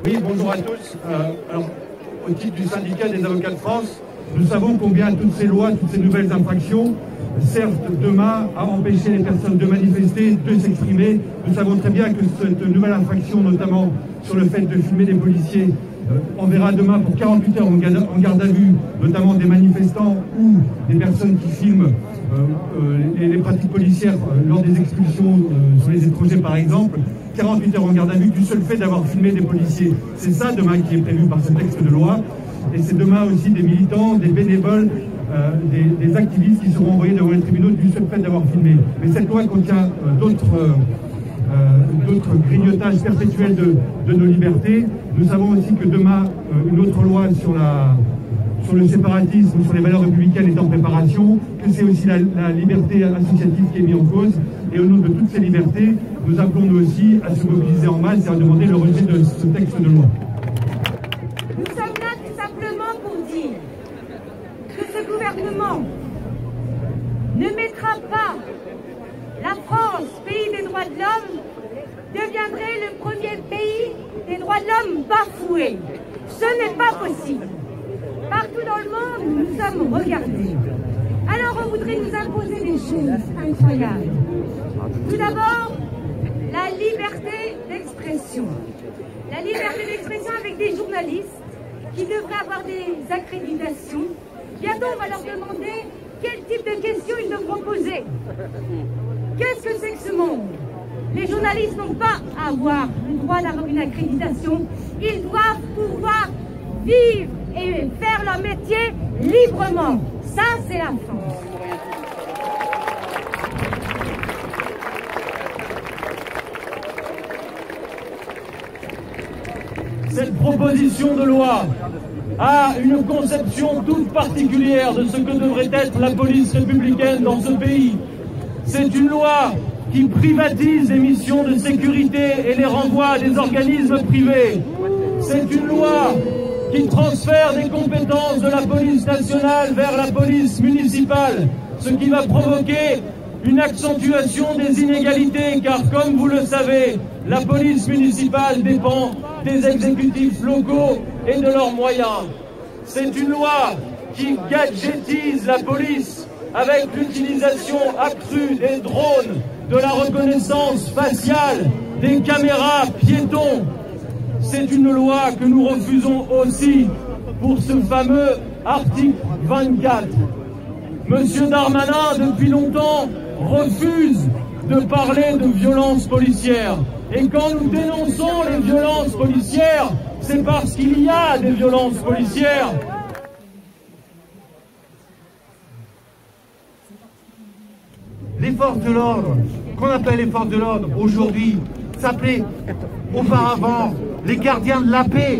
Oui, bonjour à tous. Alors, au titre du syndicat des avocats de France, nous savons combien toutes ces lois, toutes ces nouvelles infractions servent demain à empêcher les personnes de manifester, de s'exprimer. Nous savons très bien que cette nouvelle infraction, notamment sur le fait de filmer des policiers, on verra demain pour 48 heures en garde à vue, notamment des manifestants ou des personnes qui filment les pratiques policières lors des expulsions sur les étrangers par exemple. 48 heures en garde à vue du seul fait d'avoir filmé des policiers. C'est ça demain qui est prévu par ce texte de loi. Et c'est demain aussi des militants, des bénévoles, des activistes qui seront envoyés devant les tribunaux du seul fait d'avoir filmé. Mais cette loi contient d'autres grignotages perpétuels de nos libertés. Nous savons aussi que demain, une autre loi sur le séparatisme, sur les valeurs républicaines est en préparation, que c'est aussi la liberté associative qui est mise en cause. Et au nom de toutes ces libertés, nous appelons nous aussi à se mobiliser en masse et à demander le rejet de ce texte de loi. Nous sommes là tout simplement pour dire que ce gouvernement ne mettra pas la France, pays des droits de l'homme, deviendrait le premier pays des droits de l'homme bafoué. Ce n'est pas possible. Partout dans le monde, nous sommes regardés. Alors on voudrait nous imposer des choses incroyables. Tout d'abord, la liberté d'expression. La liberté d'expression avec des journalistes qui devraient avoir des accréditations. Bientôt, on va leur demander quel type de questions ils devront poser. Qu'est-ce que c'est que ce monde? Les journalistes n'ont pas à avoir le droit d'avoir une accréditation. Ils doivent pouvoir vivre et faire leur métier librement. Ça, c'est la France. Cette proposition de loi a une conception toute particulière de ce que devrait être la police républicaine dans ce pays. C'est une loi qui privatise les missions de sécurité et les renvoie à des organismes privés. C'est une loi qui transfère des compétences de la police nationale vers la police municipale, ce qui va provoquer une accentuation des inégalités, car comme vous le savez, la police municipale dépend des exécutifs locaux et de leurs moyens. C'est une loi qui gadgetise la police avec l'utilisation accrue des drones, de la reconnaissance faciale, des caméras piétons. C'est une loi que nous refusons aussi pour ce fameux article 24. Monsieur Darmanin, depuis longtemps, refuse de parler de violences policières. Et quand nous dénonçons les violences policières, c'est parce qu'il y a des violences policières. Les forces de l'ordre, qu'on appelle les forces de l'ordre aujourd'hui, s'appelaient auparavant les gardiens de la paix.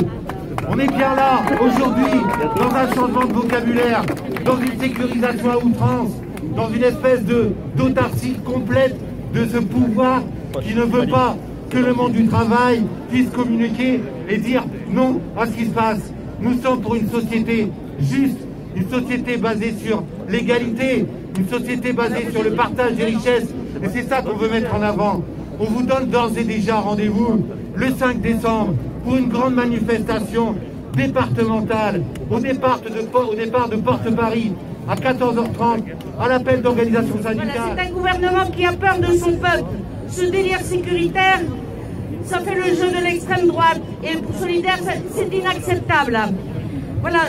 On est bien là, aujourd'hui, dans un changement de vocabulaire, dans une sécurisation à outrance, dans une espèce d'autarcie complète de ce pouvoir qui ne veut pas que le monde du travail puisse communiquer et dire non à ce qui se passe. Nous sommes pour une société juste, une société basée sur l'égalité, une société basée sur le partage des richesses. Et c'est ça qu'on veut mettre en avant. On vous donne d'ores et déjà rendez-vous le 5 décembre pour une grande manifestation départementale au départ de Porte-Paris à 14h30 à l'appel d'organisations syndicales. Voilà, c'est un gouvernement qui a peur de son peuple. Ce délire sécuritaire, ça fait le jeu de l'extrême droite. Et pour Solidaire, c'est inacceptable. Voilà,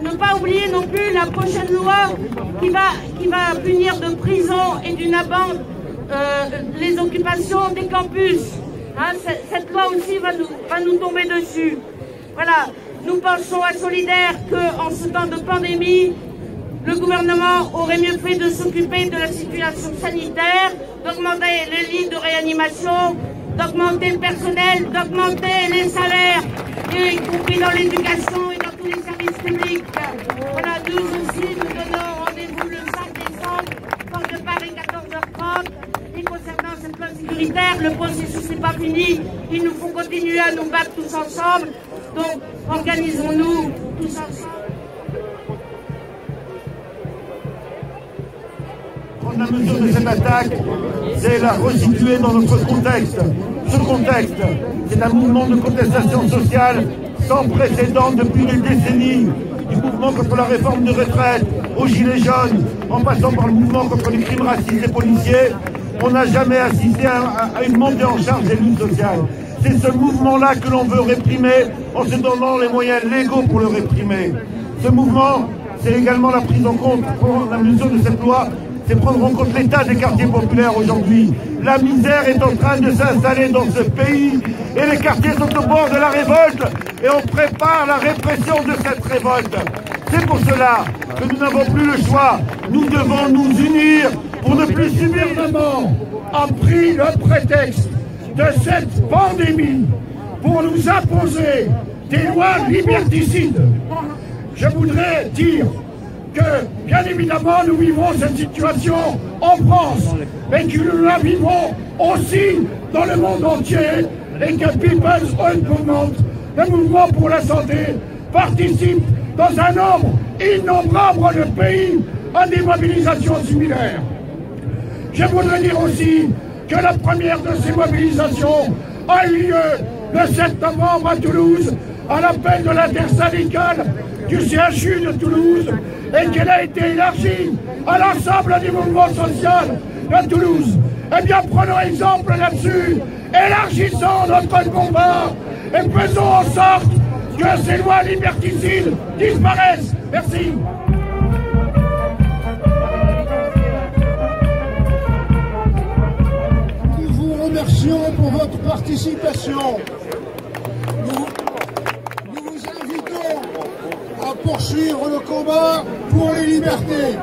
ne pas oublier non plus la prochaine loi qui va punir de prison et d'une amende les occupations des campus. Hein, cette loi aussi va nous tomber dessus. Voilà, nous pensons à Solidaire qu'en ce temps de pandémie, le gouvernement aurait mieux fait de s'occuper de la situation sanitaire, d'augmenter les lits de réanimation, d'augmenter le personnel, d'augmenter les salaires, y compris dans l'éducation et dans tous les services publics. Voilà, nous aussi, nous donnons rendez-vous le 5 décembre, porte de Paris, 14h30. Et concernant cette loi sécuritaire, le processus n'est pas fini. Il nous faut continuer à nous battre tous ensemble. Donc, organisons-nous tous ensemble. prendre la mesure de cette attaque, c'est la resituer dans notre contexte. Ce contexte, c'est un mouvement de contestation sociale sans précédent depuis des décennies. Du mouvement contre la réforme de retraite, aux gilets jaunes, en passant par le mouvement contre les crimes racistes et policiers, on n'a jamais assisté à une montée en charge des luttes sociales. C'est ce mouvement-là que l'on veut réprimer en se donnant les moyens légaux pour le réprimer. Ce mouvement, c'est également la prise en compte, pour la mesure de cette loi, c'est prendre en compte l'état des quartiers populaires aujourd'hui. La misère est en train de s'installer dans ce pays et les quartiers sont au bord de la révolte et on prépare la répression de cette révolte. C'est pour cela que nous n'avons plus le choix. Nous devons nous unir pour ne plus subir. Le gouvernement a pris le prétexte de cette pandémie pour nous imposer des lois liberticides. Je voudrais dire que, bien évidemment, nous vivons cette situation en France, mais que nous la vivons aussi dans le monde entier et que People's Own Movement, le mouvement pour la santé, participe dans un nombre innombrable de pays à des mobilisations similaires. Je voudrais dire aussi que la première de ces mobilisations a eu lieu le 7 novembre à Toulouse, à l'appel de l'intersyndicale du CHU de Toulouse, et qu'elle a été élargie à l'ensemble du mouvement social de Toulouse. Eh bien, prenons exemple là-dessus, élargissons notre combat et faisons en sorte que ces lois liberticides disparaissent. Merci. Nous vous remercions pour votre participation. Nous vous invitons à poursuivre le combat pour les libertés.